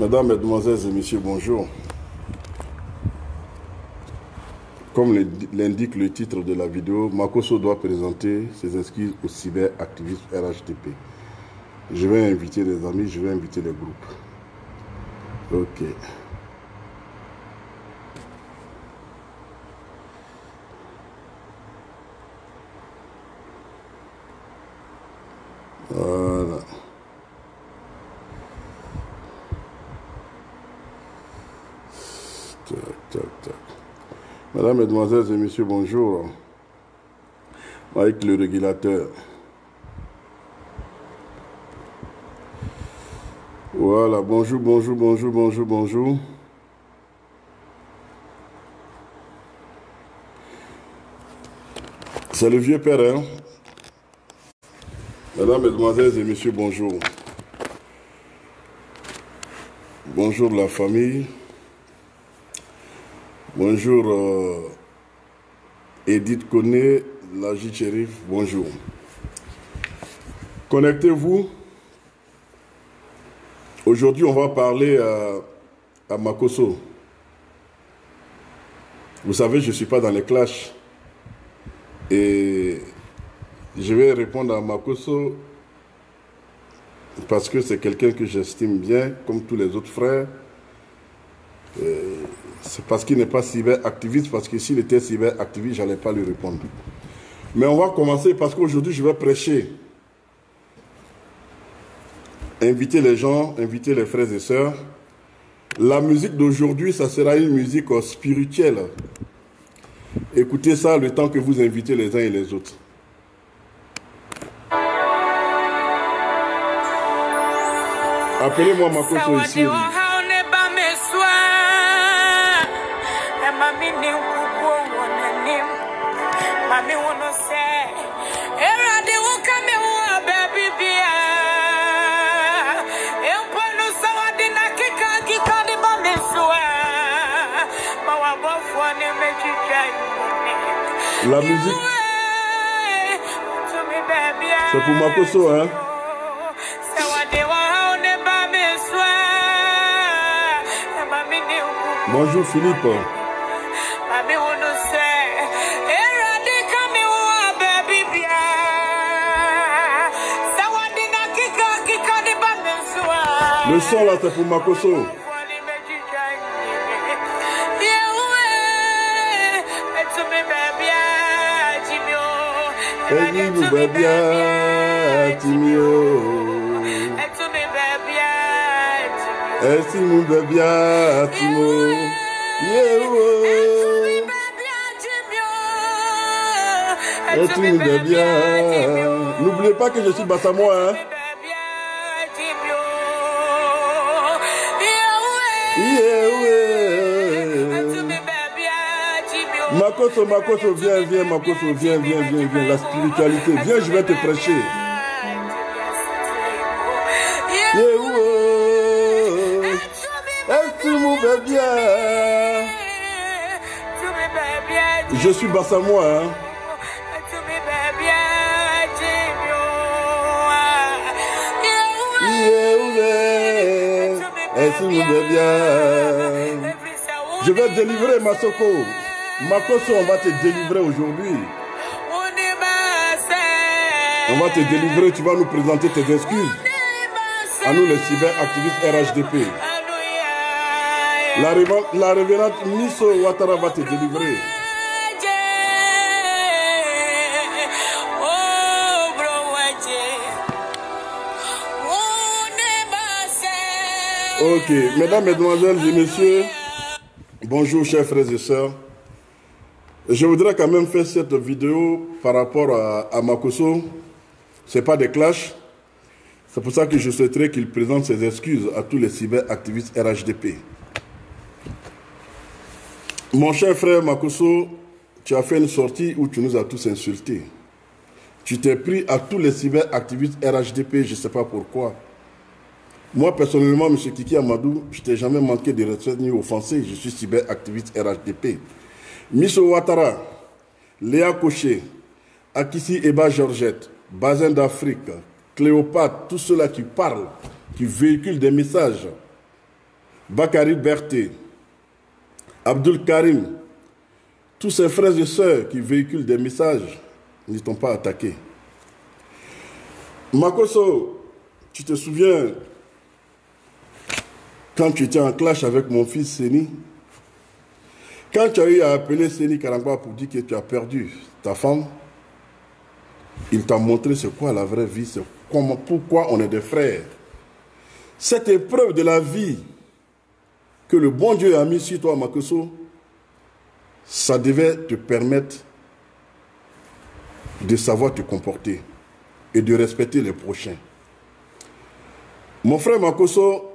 Mesdames, Mesdemoiselles et Messieurs, bonjour. Comme l'indique le titre de la vidéo, Makosso doit présenter ses excuses au cyberactivisme RHDP. Je vais inviter les amis, je vais inviter les groupes. Ok. Voilà. Tac, tac, tac. Mesdames, Mesdemoiselles et Messieurs, bonjour. Avec le régulateur. Voilà, bonjour, bonjour, bonjour, bonjour, bonjour. C'est le vieux père, hein? Mesdames, Mesdemoiselles et Messieurs, bonjour. Bonjour la famille. Bonjour Edith Koné, Laji Cherif, bonjour. Connectez-vous. Aujourd'hui, on va parler à Makosso. Vous savez, je ne suis pas dans les clashs. Et je vais répondre à Makosso parce que c'est quelqu'un que j'estime bien, comme tous les autres frères. C'est parce qu'il n'est pas cyberactiviste, parce que s'il était cyberactiviste, je n'allais pas lui répondre. Mais on va commencer parce qu'aujourd'hui, je vais prêcher. Inviter les gens, inviter les frères et sœurs. La musique d'aujourd'hui, ça sera une musique spirituelle. Écoutez ça le temps que vous invitez les uns et les autres. Appelez-moi Makosso ici. La musique, c'est pour Makosso, hein? Bonjour Philippe. Le son là, c'est pour Makosso. Eni nous bébia timio. Esi nous bébia timo. Esi nous bébia. N'oubliez pas que je suis Bassamois, hein. Makosso, Makosso, viens, viens, Makosso, viens, viens, viens, viens, la spiritualité, viens, je vais te prêcher. Je suis Bassamois, hein. Je vais délivrer Masoko. Makosso, on va te délivrer aujourd'hui. On va te délivrer, tu vas nous présenter tes excuses. À nous les cyberactivistes RHDP. La révérende Misso Ouattara va te délivrer. Ok, mesdames, mesdemoiselles et messieurs, bonjour chers frères et sœurs. Je voudrais quand même faire cette vidéo par rapport à Makosso. Ce n'est pas des clashs. C'est pour ça que je souhaiterais qu'il présente ses excuses à tous les cyberactivistes RHDP. Mon cher frère Makosso, tu as fait une sortie où tu nous as tous insultés. Tu t'es pris à tous les cyberactivistes RHDP, je ne sais pas pourquoi. Moi, personnellement, M. Kiki Amadou, je ne t'ai jamais manqué de respect ni offensé. Je suis cyberactiviste RHDP. Misso Ouattara, Léa Koché, Akissi Eba Georgette, Basin d'Afrique, Cléopâtre, tous ceux-là qui parlent, qui véhiculent des messages Bakary Berté, Abdul Karim, tous ces frères et sœurs qui véhiculent des messages ne t'ont pas attaqué. Makosso, tu te souviens quand tu étais en clash avec mon fils Séni, quand tu as eu à appeler Séni Karangwa pour dire que tu as perdu ta femme, il t'a montré c'est quoi la vraie vie, c'est pourquoi on est des frères. Cette épreuve de la vie que le bon Dieu a mis sur toi, Makosso, ça devait te permettre de savoir te comporter et de respecter les prochains. Mon frère Makosso,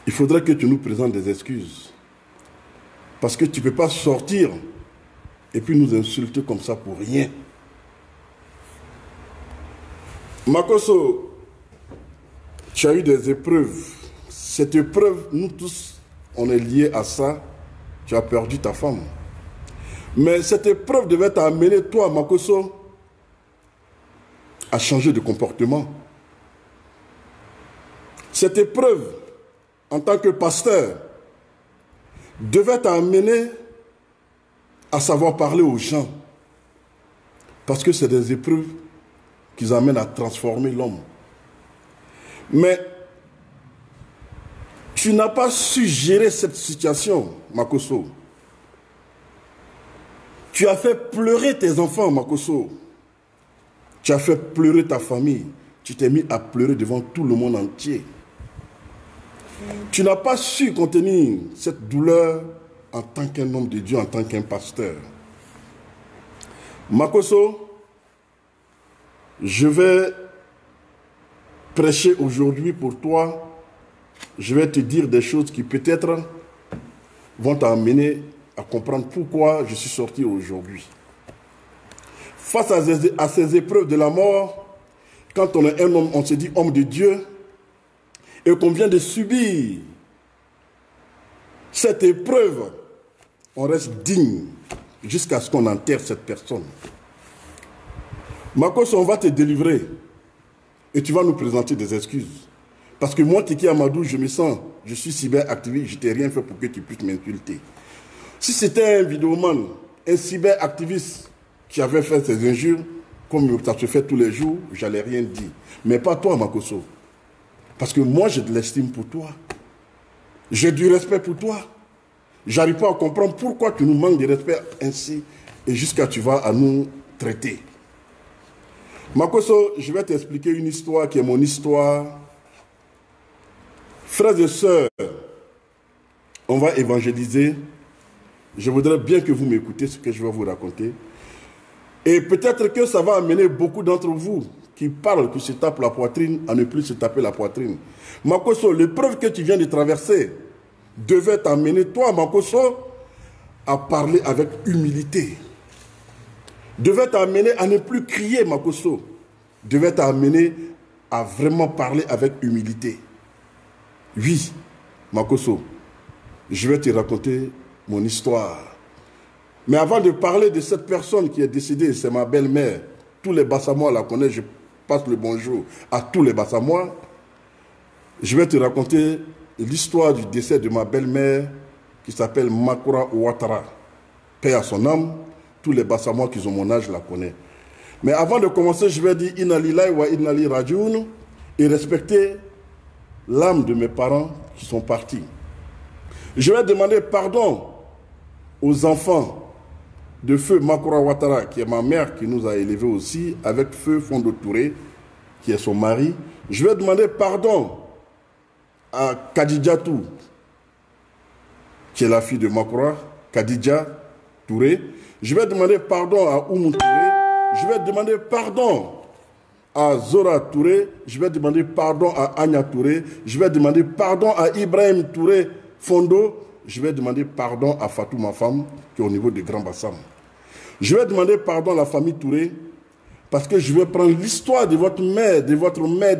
il faudrait que tu nous présentes des excuses. Parce que tu ne peux pas sortir et puis nous insulter comme ça pour rien. Makosso, tu as eu des épreuves. Cette épreuve, nous tous, on est liés à ça. Tu as perdu ta femme. Mais cette épreuve devait t'amener, toi, Makosso, à changer de comportement. Cette épreuve, en tant que pasteur, devait t'amener à savoir parler aux gens. Parce que c'est des épreuves qui amènent à transformer l'homme. Mais tu n'as pas su gérer cette situation, Makosso. Tu as fait pleurer tes enfants, Makosso. Tu as fait pleurer ta famille. Tu t'es mis à pleurer devant tout le monde entier. Tu n'as pas su contenir cette douleur en tant qu'un homme de Dieu, en tant qu'un pasteur. Makosso, je vais prêcher aujourd'hui pour toi. Je vais te dire des choses qui peut-être vont t'amener à comprendre pourquoi je suis sorti aujourd'hui. Face à ces épreuves de la mort, quand on est un homme, on se dit homme de Dieu, et qu'on vient de subir cette épreuve, on reste digne jusqu'à ce qu'on enterre cette personne. Makosso, on va te délivrer et tu vas nous présenter des excuses. Parce que moi, Tiki Amadou, je me sens, je suis cyberactiviste, je t'ai rien fait pour que tu puisses m'insulter. Si c'était un vidéoman, un cyberactiviste qui avait fait ces injures, comme ça se fait tous les jours, j'allais rien dire. Mais pas toi, Makosso. Parce que moi, j'ai de l'estime pour toi. J'ai du respect pour toi. J'arrive pas à comprendre pourquoi tu nous manques de respect ainsi et jusqu'à tu vas à nous traiter. Makosso, je vais t'expliquer une histoire qui est mon histoire. Frères et sœurs, on va évangéliser. Je voudrais bien que vous m'écoutez ce que je vais vous raconter. Et peut-être que ça va amener beaucoup d'entre vous qui parlent, qui se tapent la poitrine, à ne plus se taper la poitrine. Makosso, l'épreuve que tu viens de traverser devait t'amener, toi, Makosso, à parler avec humilité. Devait t'amener à ne plus crier, Makosso. Devait t'amener à vraiment parler avec humilité. Oui, Makosso, je vais te raconter mon histoire. Mais avant de parler de cette personne qui est décédée, c'est ma belle-mère. Tous les Bassamois la connaissent, je passe le bonjour à tous les Bassamois. Je vais te raconter l'histoire du décès de ma belle-mère qui s'appelle Makura Ouattara. Paix à son âme, tous les Bassamois qui ont mon âge la connaissent. Mais avant de commencer, je vais dire Inna lillahi wa inna ilaihi raji'un et respecter l'âme de mes parents qui sont partis. Je vais demander pardon aux enfants de feu Makura Ouattara, qui est ma mère, qui nous a élevés aussi, avec feu Fondo Touré, qui est son mari. Je vais demander pardon à Kadidja Tou, qui est la fille de Makura, Kadidja Touré. Je vais demander pardon à Oumou Touré. Je vais demander pardon à Zora Touré. Je vais demander pardon à Anya Touré. Je vais demander pardon à Ibrahim Touré Fondo. Je vais demander pardon à Fatou, ma femme, qui est au niveau de Grand Bassam. Je vais demander pardon à la famille Touré, parce que je vais prendre l'histoire de votre mère, de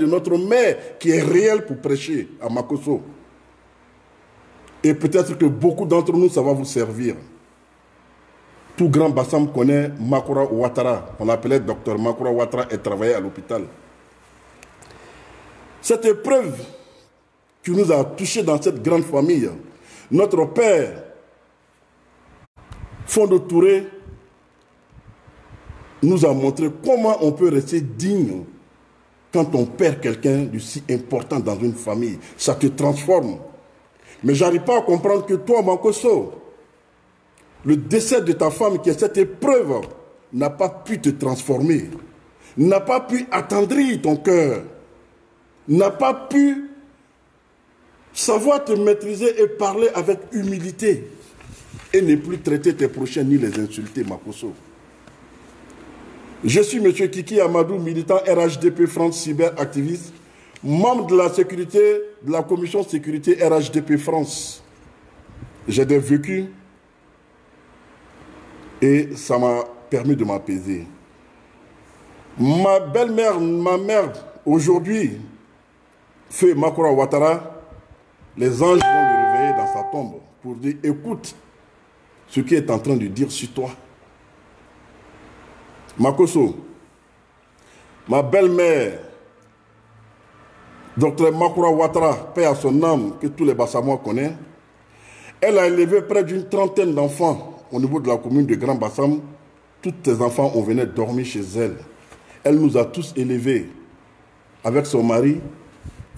notre mère, qui est réelle pour prêcher à Makosso. Et peut-être que beaucoup d'entre nous, ça va vous servir. Tout Grand Bassam connaît Makura Ouattara. On l'appelait docteur Makura Ouattara et travaillait à l'hôpital. Cette épreuve qui nous a touchés dans cette grande famille. Notre père, Fondo Touré, nous a montré comment on peut rester digne quand on perd quelqu'un de si important dans une famille. Ça te transforme. Mais je n'arrive pas à comprendre que toi, Mankoso, le décès de ta femme qui est cette épreuve n'a pas pu te transformer, n'a pas pu attendrir ton cœur, n'a pas pu savoir te maîtriser et parler avec humilité et ne plus traiter tes prochains ni les insulter, Makoso. Je suis M. Kiki Amadou, militant RHDP France Cyber activiste, membre de la sécurité, de la commission sécurité RHDP France. J'ai des vécus et ça m'a permis de m'apaiser. Ma belle-mère, ma mère, aujourd'hui, fait Makura Ouattara, les anges vont le réveiller dans sa tombe pour dire, écoute ce qu'il est en train de dire sur toi. Makoso, ma belle-mère, Dr Makura Ouattara, paix à son âme, que tous les Bassamois connaissent, elle a élevé près d'une trentaine d'enfants au niveau de la commune de Grand Bassam. Tous ses enfants, on venait dormir chez elle. Elle nous a tous élevés avec son mari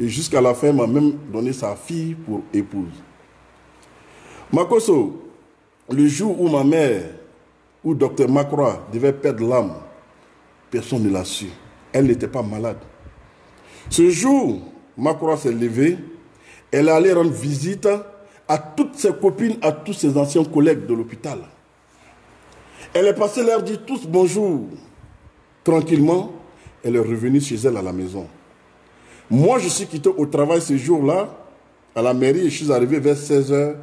et jusqu'à la fin, m'a même donné sa fille pour épouse. Makoso, le jour où ma mère, où Dr Makura devait perdre l'âme, personne ne l'a su. Elle n'était pas malade. Ce jour, Makura s'est levée, elle est allée rendre visite à toutes ses copines, à tous ses anciens collègues de l'hôpital. Elle est passée leur dire tous bonjour. Tranquillement, elle est revenue chez elle à la maison. Moi, je suis quitté au travail ce jour-là, à la mairie, et je suis arrivé vers 16 h.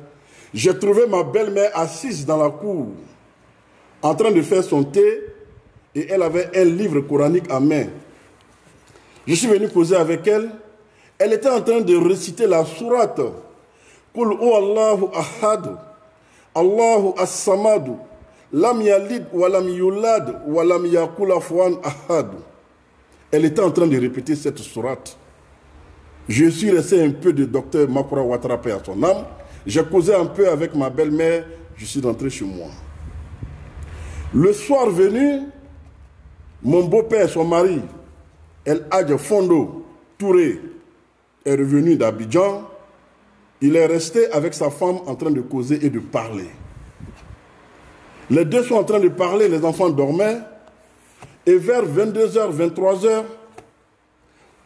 J'ai trouvé ma belle-mère assise dans la cour, en train de faire son thé, et elle avait un livre coranique en main. Je suis venu causer avec elle. Elle était en train de réciter la sourate. Qul huwallahu ahad, Allahu as-samad, lam yalid wa lam yulad wa lam yakul kufuwan ahad. Elle était en train de répéter cette sourate. Je suis resté un peu de docteur Makura Ouattara à son âme. J'ai causé un peu avec ma belle-mère. Je suis rentré chez moi. Le soir venu, mon beau-père, son mari, El Hadj Fondo Touré, est revenu d'Abidjan. Il est resté avec sa femme en train de causer et de parler. Les deux sont en train de parler, les enfants dormaient. Et vers 22 h, 23 h,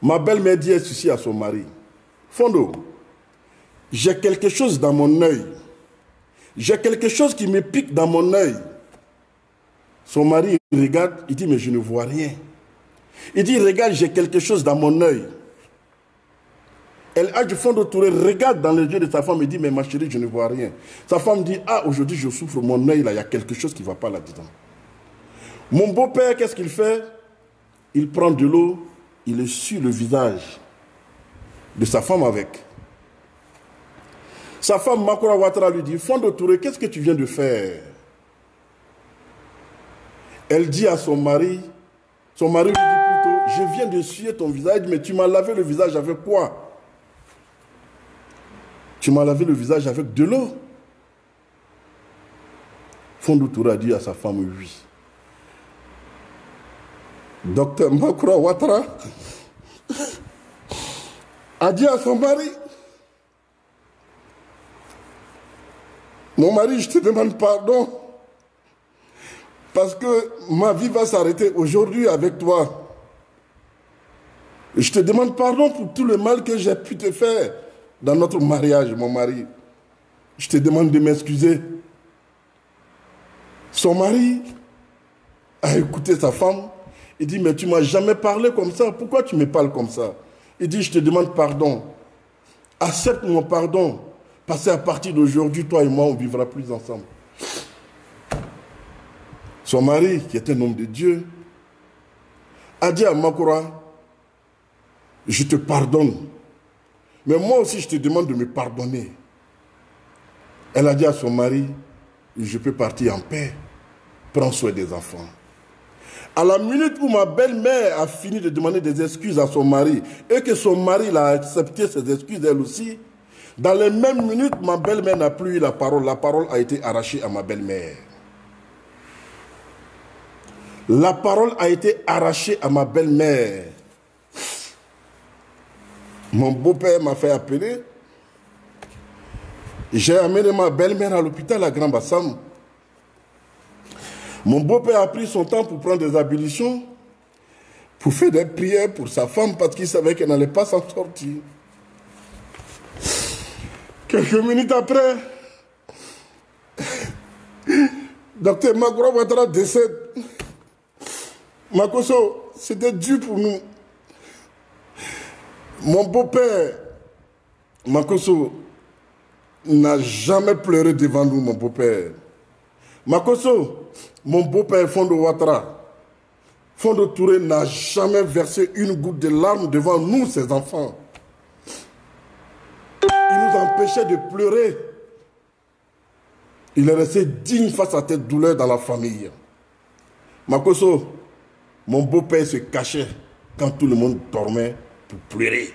ma belle-mère dit ceci à son mari. Fondo, j'ai quelque chose dans mon œil. J'ai quelque chose qui me pique dans mon œil. Son mari regarde, il dit, mais je ne vois rien. Il dit, regarde, j'ai quelque chose dans mon œil. El Hadj Fondo Touré regarde dans les yeux de sa femme et dit, mais ma chérie, je ne vois rien. Sa femme dit, ah, aujourd'hui je souffre, mon œil là, il y a quelque chose qui ne va pas là-dedans. Mon beau-père, qu'est-ce qu'il fait? Il prend de l'eau, il essuie le visage de sa femme avec. Sa femme, Makura Ouattara, lui dit, Fondo Touré, qu'est-ce que tu viens de faire? Elle dit à son mari lui dit plutôt, je viens d'essuyer ton visage, mais tu m'as lavé le visage avec quoi? Tu m'as lavé le visage avec de l'eau. Fondo Touré a dit à sa femme, oui. Docteur Makura Ouattara a dit à son mari, mon mari, je te demande pardon parce que ma vie va s'arrêter aujourd'hui avec toi. Je te demande pardon pour tout le mal que j'ai pu te faire dans notre mariage, mon mari. Je te demande de m'excuser. Son mari a écouté sa femme. Il dit, mais tu ne m'as jamais parlé comme ça. Pourquoi tu me parles comme ça? Il dit, je te demande pardon. Accepte mon pardon. Parce qu'à partir d'aujourd'hui, toi et moi, on ne vivra plus ensemble. Son mari, qui est un homme de Dieu, a dit à Makura, je te pardonne. Mais moi aussi, je te demande de me pardonner. Elle a dit à son mari, je peux partir en paix. Prends soin des enfants. À la minute où ma belle-mère a fini de demander des excuses à son mari et que son mari l'a accepté ses excuses elle aussi, dans les mêmes minutes, ma belle-mère n'a plus eu la parole. La parole a été arrachée à ma belle-mère. La parole a été arrachée à ma belle-mère. Mon beau-père m'a fait appeler. J'ai amené ma belle-mère à l'hôpital à Grand Bassam. Mon beau-père a pris son temps pour prendre des ablutions, pour faire des prières pour sa femme parce qu'il savait qu'elle n'allait pas s'en sortir. Quelques minutes après, Dr Makoura Ouattara décède. Makoso, c'était dur pour nous. Mon beau-père, Makoso, n'a jamais pleuré devant nous, mon beau-père. Makoso, mon beau-père Fondo Ouattara, Fondo Touré n'a jamais versé une goutte de larmes devant nous, ses enfants. Il nous empêchait de pleurer. Il est resté digne face à cette douleur dans la famille. Makoso, mon beau-père se cachait quand tout le monde dormait pour pleurer.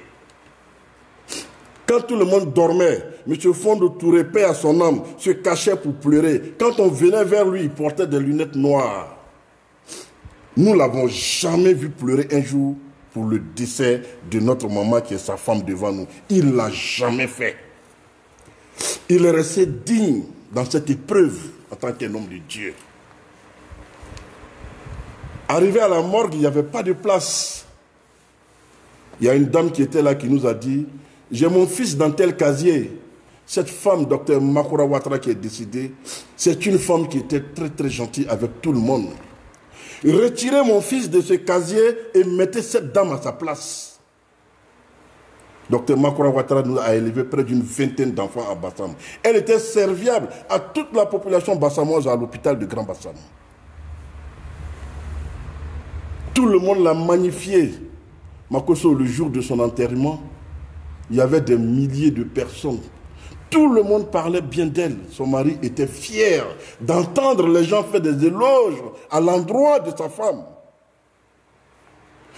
Quand tout le monde dormait, M. Fondo Touré, paix à son âme, se cachait pour pleurer. Quand on venait vers lui, il portait des lunettes noires. Nous ne l'avons jamais vu pleurer un jour pour le décès de notre maman qui est sa femme devant nous. Il ne l'a jamais fait. Il est resté digne dans cette épreuve en tant qu'un homme de Dieu. Arrivé à la morgue, il n'y avait pas de place. Il y a une dame qui était là qui nous a dit: j'ai mon fils dans tel casier. Cette femme, Dr Makoura Ouattara, qui est décédée, c'est une femme qui était très très gentille avec tout le monde. Retirez mon fils de ce casier et mettez cette dame à sa place. Dr Makoura Ouattara nous a élevé près d'une vingtaine d'enfants à Bassam. Elle était serviable à toute la population bassamoise à l'hôpital de Grand Bassam. Tout le monde l'a magnifié. Makoso, le jour de son enterrement, il y avait des milliers de personnes. Tout le monde parlait bien d'elle. Son mari était fier d'entendre les gens faire des éloges à l'endroit de sa femme.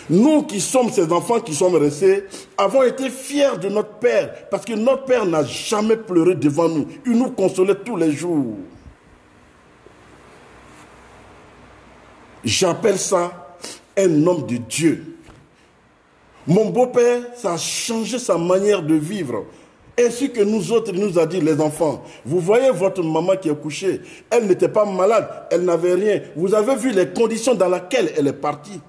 Nous qui sommes ces enfants qui sommes restés, avons été fiers de notre père, parce que notre père n'a jamais pleuré devant nous. Il nous consolait tous les jours. J'appelle ça un homme de Dieu. Mon beau-père, ça a changé sa manière de vivre. Ainsi que nous autres, il nous a dit: les enfants, vous voyez votre maman qui est couchée, elle n'était pas malade, elle n'avait rien. Vous avez vu les conditions dans lesquelles elle est partie.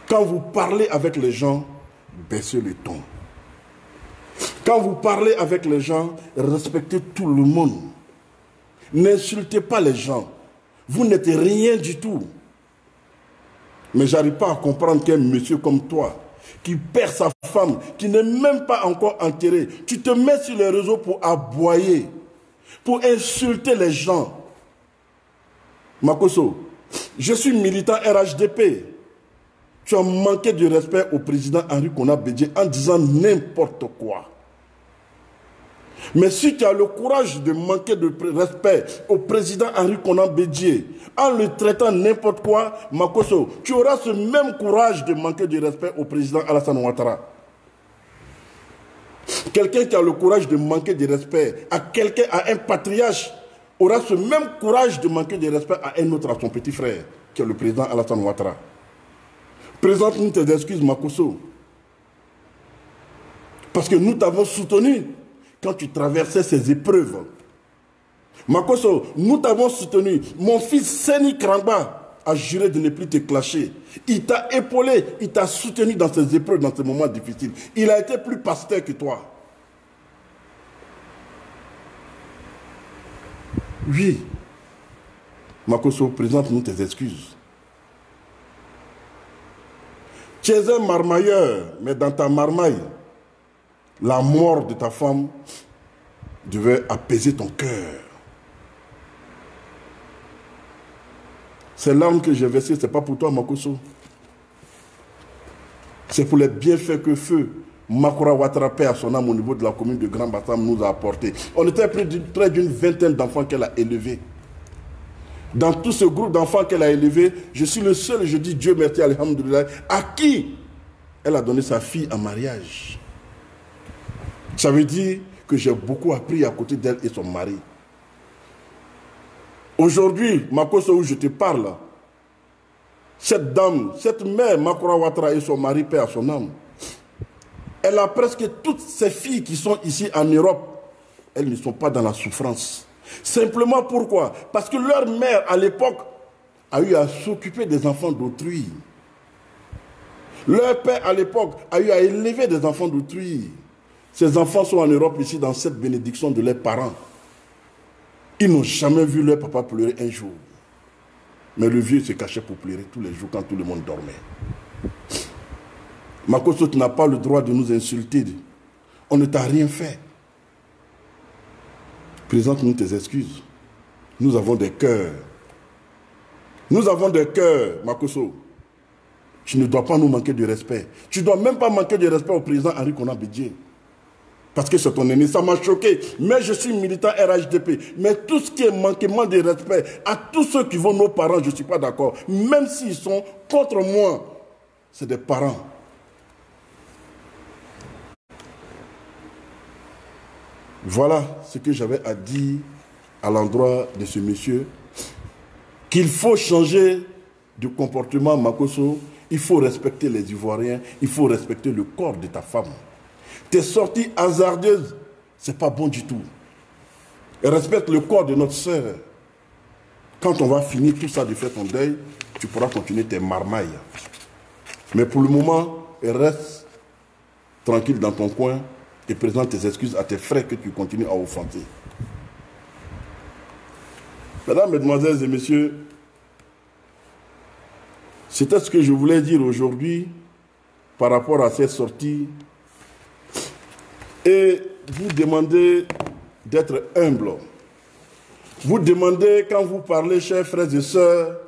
Quand vous parlez avec les gens, baissez le ton. Quand vous parlez avec les gens, respectez tout le monde. N'insultez pas les gens. Vous n'êtes rien du tout. Mais je n'arrive pas à comprendre qu'un monsieur comme toi, qui perd sa femme, qui n'est même pas encore enterrée, tu te mets sur les réseaux pour aboyer, pour insulter les gens. Makoso, je suis militant RHDP. Tu as manqué de respect au président Henri Konan Bédié en disant n'importe quoi. Mais si tu as le courage de manquer de respect au président Henri Konan Bédié en le traitant n'importe quoi, Makoso, tu auras ce même courage de manquer de respect au président Alassane Ouattara. Quelqu'un qui a le courage de manquer de respect à quelqu'un, à un patriarche, aura ce même courage de manquer de respect à un autre, à son petit frère, qui est le président Alassane Ouattara. Présente-nous tes excuses, Makoso. Parce que nous t'avons soutenu quand tu traversais ces épreuves. Makoso, nous t'avons soutenu. Mon fils Seni Krangba a juré de ne plus te clasher. Il t'a épaulé, il t'a soutenu dans ces épreuves, dans ces moments difficiles. Il a été plus pasteur que toi. Oui. Makoso, présente-nous tes excuses. Tu es un marmailleur, mais dans ta marmaille, la mort de ta femme devait apaiser ton cœur. Ces larmes que j'ai versées, ce n'est pas pour toi, Makoso. C'est pour les bienfaits que feu Makoura Ouattara, paix à son âme, au niveau de la commune de Grand Bassam, nous a apporté. On était près d'une vingtaine d'enfants qu'elle a élevés. Dans tout ce groupe d'enfants qu'elle a élevé, je suis le seul, je dis Dieu merci, alhamdoulilah, à qui elle a donné sa fille en mariage. Ça veut dire que j'ai beaucoup appris à côté d'elle et son mari. Aujourd'hui, Makosso, où je te parle, cette dame, cette mère, Makura Ouattara et son mari, paix à son âme, elle a presque toutes ses filles qui sont ici en Europe, elles ne sont pas dans la souffrance. Simplement pourquoi? Parce que leur mère, à l'époque, a eu à s'occuper des enfants d'autrui. Leur père, à l'époque, a eu à élever des enfants d'autrui. Ces enfants sont en Europe, ici, dans cette bénédiction de leurs parents. Ils n'ont jamais vu leur papa pleurer un jour. Mais le vieux se cachait pour pleurer tous les jours quand tout le monde dormait. Makosso, tu n'as pas le droit de nous insulter. On ne t'a rien fait. Présente-nous tes excuses. Nous avons des cœurs. Nous avons des cœurs, Makosso. Tu ne dois pas nous manquer de respect. Tu ne dois même pas manquer de respect au président Henri Konan Bédié. Parce que c'est ton aîné. Ça m'a choqué. Mais je suis militant RHDP. Mais tout ce qui est manquement de respect à tous ceux qui vont nos parents, je ne suis pas d'accord. Même s'ils sont contre moi, c'est des parents. Voilà ce que j'avais à dire à l'endroit de ce monsieur. Qu'il faut changer de comportement, Makosso. Il faut respecter les Ivoiriens. Il faut respecter le corps de ta femme. Tes sorties hasardeuses, ce n'est pas bon du tout. Et respecte le corps de notre sœur. Quand on va finir tout ça de faire ton deuil, tu pourras continuer tes marmailles. Mais pour le moment, reste tranquille dans ton coin et présente tes excuses à tes frères que tu continues à offenser. Mesdames, Mesdemoiselles et Messieurs, c'était ce que je voulais dire aujourd'hui par rapport à cette sortie. Et vous demandez d'être humble. Vous demandez, quand vous parlez, chers frères et sœurs,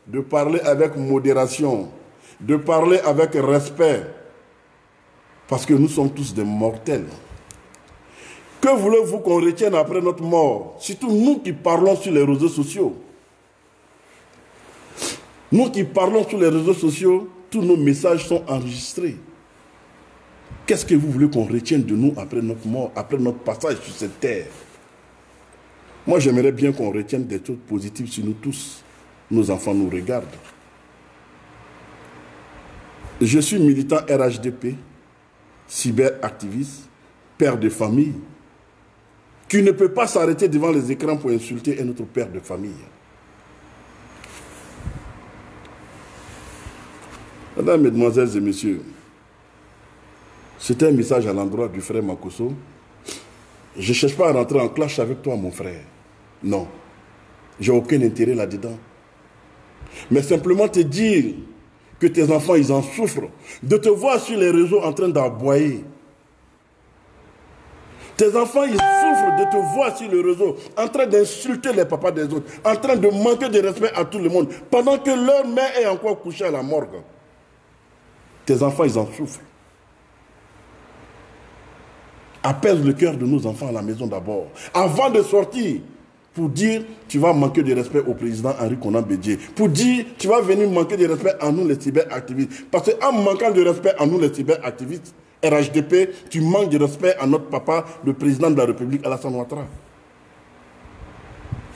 de parler avec modération, de parler avec respect, parce que nous sommes tous des mortels. Que voulez-vous qu'on retienne après notre mort? Surtout nous qui parlons sur les réseaux sociaux. Nous qui parlons sur les réseaux sociaux, tous nos messages sont enregistrés. Qu'est-ce que vous voulez qu'on retienne de nous après notre mort, après notre passage sur cette terre? Moi, j'aimerais bien qu'on retienne des choses positives sur nous tous. Nos enfants nous regardent. Je suis militant RHDP, cyberactiviste, père de famille, qui ne peut pas s'arrêter devant les écrans pour insulter un autre père de famille. Mesdames, Mesdemoiselles et Messieurs, c'était un message à l'endroit du frère Makosso. Je ne cherche pas à rentrer en clash avec toi, mon frère. Non. J'ai aucun intérêt là-dedans. Mais simplement te dire que tes enfants, ils en souffrent. De te voir sur les réseaux en train d'aboyer. Tes enfants, ils souffrent de te voir sur le réseau en train d'insulter les papas des autres, en train de manquer de respect à tout le monde, pendant que leur mère est encore couchée à la morgue. Tes enfants, ils en souffrent. Apaise le cœur de nos enfants à la maison d'abord. Avant de sortir, pour dire tu vas manquer de respect au président Henri Konan Bédié. Pour dire tu vas venir manquer de respect à nous les cyberactivistes. Parce qu'en manquant de respect à nous les cyberactivistes, RHDP, tu manques de respect à notre papa, le président de la République, Alassane Ouattara.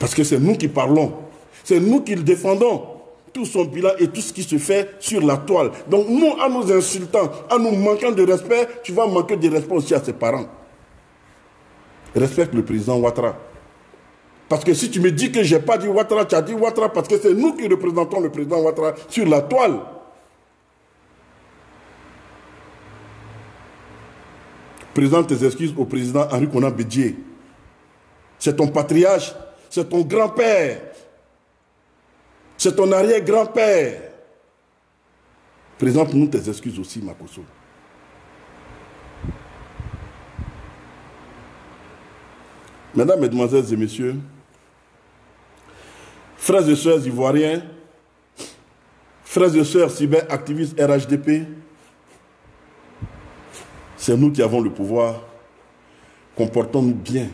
Parce que c'est nous qui parlons. C'est nous qui le défendons. Tout son bilan et tout ce qui se fait sur la toile. Donc nous, en nous insultant, en nous manquant de respect, tu vas manquer de respect aussi à ses parents. Respecte le président Ouattara. Parce que si tu me dis que je n'ai pas dit Ouattara, tu as dit Ouattara parce que c'est nous qui représentons le président Ouattara sur la toile. Présente tes excuses au président Henri Konan Bédié. C'est ton patriarche, c'est ton grand-père. C'est ton arrière-grand-père. Présente-nous tes excuses aussi, Makosso. Mesdames, Mesdemoiselles et Messieurs, frères et sœurs ivoiriens, frères et sœurs cyberactivistes RHDP, c'est nous qui avons le pouvoir. Comportons-nous bien.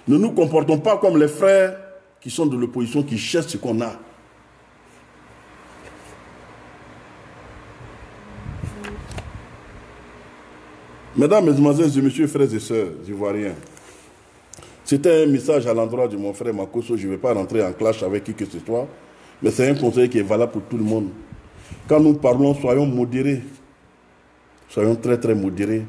Ne nous comportons pas comme les frères qui sont de l'opposition, qui cherchent ce qu'on a. Mesdames, Mesdemoiselles et Messieurs, frères et sœurs ivoiriens, c'était un message à l'endroit de mon frère Makosso. Je ne vais pas rentrer en clash avec qui que ce soit, mais c'est un conseil qui est valable pour tout le monde. Quand nous parlons, soyons modérés. Soyons très très modérés.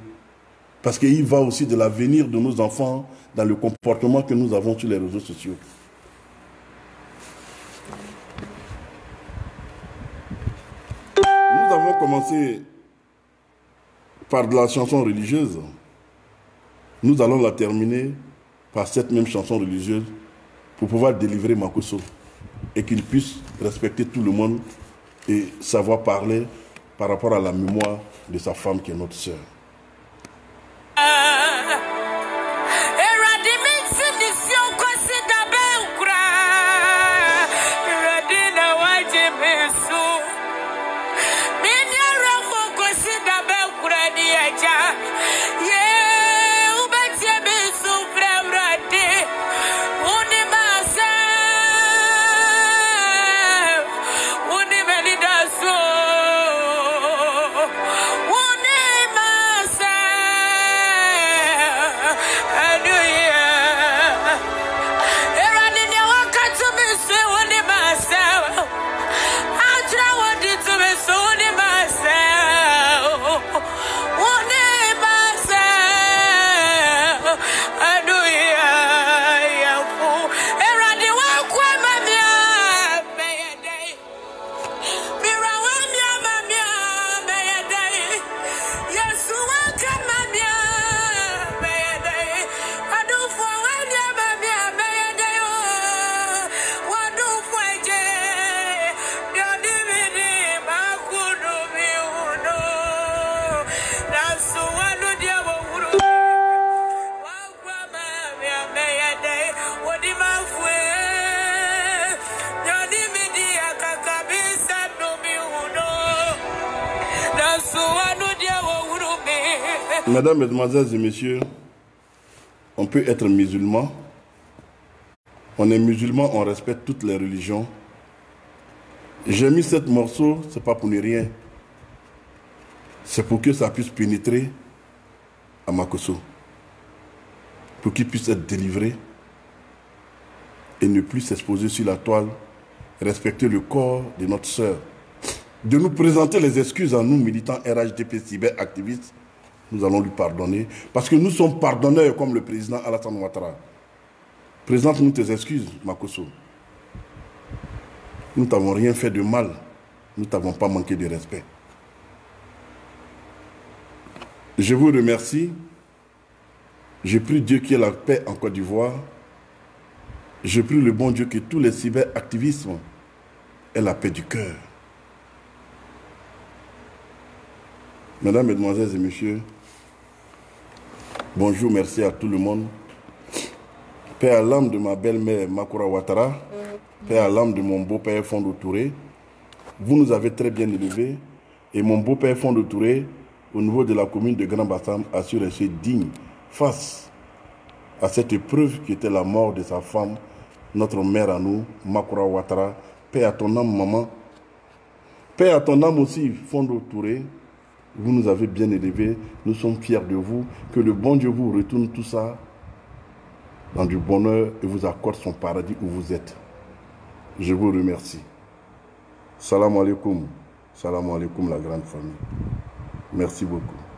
Parce qu'il va aussi de l'avenir de nos enfants dans le comportement que nous avons sur les réseaux sociaux. Nous avons commencé par de la chanson religieuse. Nous allons la terminer par cette même chanson religieuse pour pouvoir délivrer Makosso et qu'il puisse respecter tout le monde et savoir parler par rapport à la mémoire de sa femme qui est notre sœur. Mesdames, Mesdemoiselles et Messieurs, on peut être musulman. On est musulman, on respecte toutes les religions. J'ai mis ce morceau, ce n'est pas pour ne rien. C'est pour que ça puisse pénétrer à Makosso. Pour qu'il puisse être délivré et ne plus s'exposer sur la toile, respecter le corps de notre sœur. De nous présenter les excuses à nous, militants RHDP cyberactivistes, nous allons lui pardonner. Parce que nous sommes pardonneurs comme le président Alassane Ouattara. Présente-nous tes excuses, Makosso. Nous t'avons rien fait de mal. Nous t'avons pas manqué de respect. Je vous remercie. Je prie Dieu qui ait la paix en Côte d'Ivoire. Je prie le bon Dieu que tous les cyberactivistes aient la paix du cœur. Mesdames, Mesdemoiselles et Messieurs, bonjour, merci à tout le monde. Paix à l'âme de ma belle-mère Makura Ouattara, paix à l'âme de mon beau-père Fondo Touré. Vous nous avez très bien élevés et mon beau-père Fondo Touré, au niveau de la commune de Grand Bassam, a su rester digne face à cette épreuve qui était la mort de sa femme, notre mère à nous, Makura Ouattara. Paix à ton âme, maman. Paix à ton âme aussi, Fondo Touré. Vous nous avez bien élevés, nous sommes fiers de vous. Que le bon Dieu vous retourne tout ça dans du bonheur et vous accorde son paradis où vous êtes. Je vous remercie. Salam alaikum. Salam alaikum, la grande famille. Merci beaucoup.